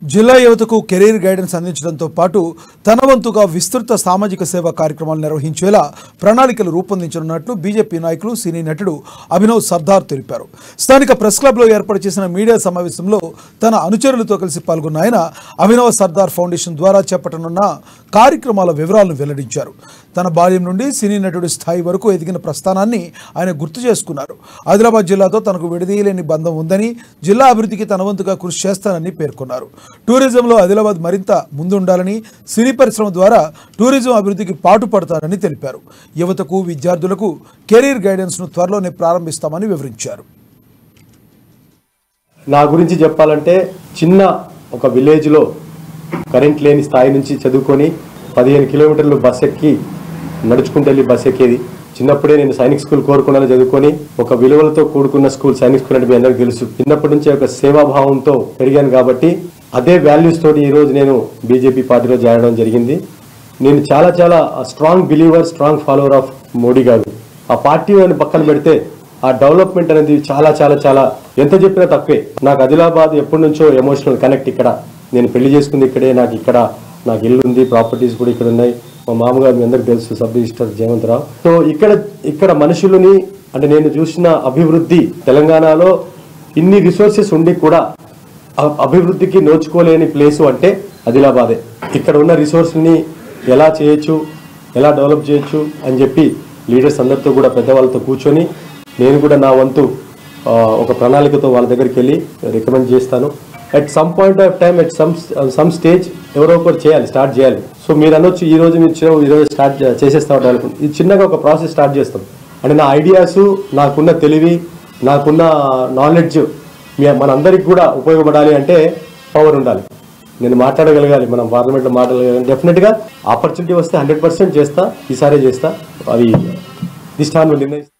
జిల్లా యువతకు career guidance అందించడంతో పాటు తన వంతుగా విస్తృత సామాజిక సేవా కార్యక్రమాలు నిర్వహించేలా ప్రణాళికలు రూపొందించనున్నట్లు బీజేపీ నాయకులు సినీ నటుడు అభినవ్ సర్దార్ తెలిపారు. స్థానిక ప్రెస్ క్లబ్లో ఏర్పాటు చేసిన మీడియా సమావేశంలో తన అనుచరులతో కలిసి పాల్గొన్న ఆయన అభినవ్ సర్దార్ ఫౌండేషన్ ద్వారా చేపట్టనున్న కార్యక్రమాల వివరాలను వెల్లడించారు. తన బాల్యం నుండి సినీ నటుడి స్థాయి వరకు ఎదిగిన ప్రస్థానాన్ని ఆయన గుర్తు చేసుకున్నారు. ఆదిలాబాద్ జిల్లాతో తనకు విడదీయలేని బంధం ఉందని, జిల్లా అభివృద్ధికి తన వంతుగా కృషి చేస్తానని పేర్కొన్నారు. టూరిజంలో ఆదిలాబాద్ మరింత ముందుండాలని, సినీ పరిశ్రమ ద్వారా టూరిజం అభివృద్ధికి పాటుపడతారని తెలిపారు. యువతకు, విద్యార్థులకు కెరీర్ గైడెన్స్ను త్వరలోనే ప్రారంభిస్తామని వివరించారు. నా గురించి చెప్పాలంటే చిన్న ఒక విలేజ్లో కరెంట్ లేని స్థాయి నుంచి చదువుకొని 15 కిలోమీటర్లు బస్ ఎక్కి నడుచుకుంటూ వెళ్ళి బస్ ఎక్కేది. చిన్నప్పుడే నేను సైనిక్ స్కూల్ కోరుకున్నాను చదువుకొని. ఒక విలువలతో కూడుకున్న స్కూల్ సైనిక్ స్కూల్ అంటే మీ అందరికీ తెలుసు. చిన్నప్పటి నుంచి ఒక సేవాభావంతో పెరిగాను కాబట్టి అదే వాల్యూస్ తోటి ఈరోజు నేను బీజేపీ పార్టీలో చేరడం జరిగింది. నేను చాలా strong believer, strong follower of Modi గారు. ఆ పార్టీ అని పక్కన పెడితే ఆ డెవలప్మెంట్ అనేది చాలా ఎంత చెప్పినా తక్కువే. నాకు ఆదిలాబాద్ ఎప్పటి నుంచో ఎమోషనల్ కనెక్ట్. ఇక్కడ నేను పెళ్లి చేసుకుంది ఇక్కడే, నాకు ఇల్లు ఉంది, ప్రాపర్టీస్ కూడా ఇక్కడ ఉన్నాయి. మా మామగారు మీ అందరికి తెలుసు, సబ్ రిజిస్టర్ జయవంతరావు. సో ఇక్కడ మనుషులని అంటే నేను చూసిన అభివృద్ధి, తెలంగాణలో ఇన్ని రిసోర్సెస్ ఉండి కూడా అభివృద్ధికి నోచుకోలేని ప్లేసు అంటే ఆదిలాబాదే. ఇక్కడ ఉన్న రిసోర్స్ని ఎలా చేయొచ్చు, ఎలా డెవలప్ చేయొచ్చు అని చెప్పి లీడర్స్ అందరితో కూడా పెద్దవాళ్ళతో కూర్చొని నేను కూడా నా వంతు ఒక ప్రణాళికతో వాళ్ళ దగ్గరికి వెళ్ళి రికమెండ్ చేస్తాను. At some point of time, at some stage ఎవరో ఒకరు స్టార్ట్ చేయాలి. సో మీరు అనొచ్చు ఈరోజు స్టార్ట్ చేసేస్తాం డెవలప్మెంట్. ఇది చిన్నగా ఒక ప్రాసెస్ స్టార్ట్ చేస్తాం. అంటే నా ఐడియాస్, నాకున్న తెలివి, నాకున్న నాలెడ్జ్ మనందరికి కూడా ఉపయోగపడాలి అంటే పవర్ ఉండాలి. నేను మాట్లాడగలగాలి, మనం పార్లమెంట్లో మాట్లాడగలగాలి. డెఫినెట్గా ఆపర్చునిటీ వస్తే 100% చేస్తా, ఈసారే చేస్తా. అది దిష్టాన్ని నిర్ణయిస్తా.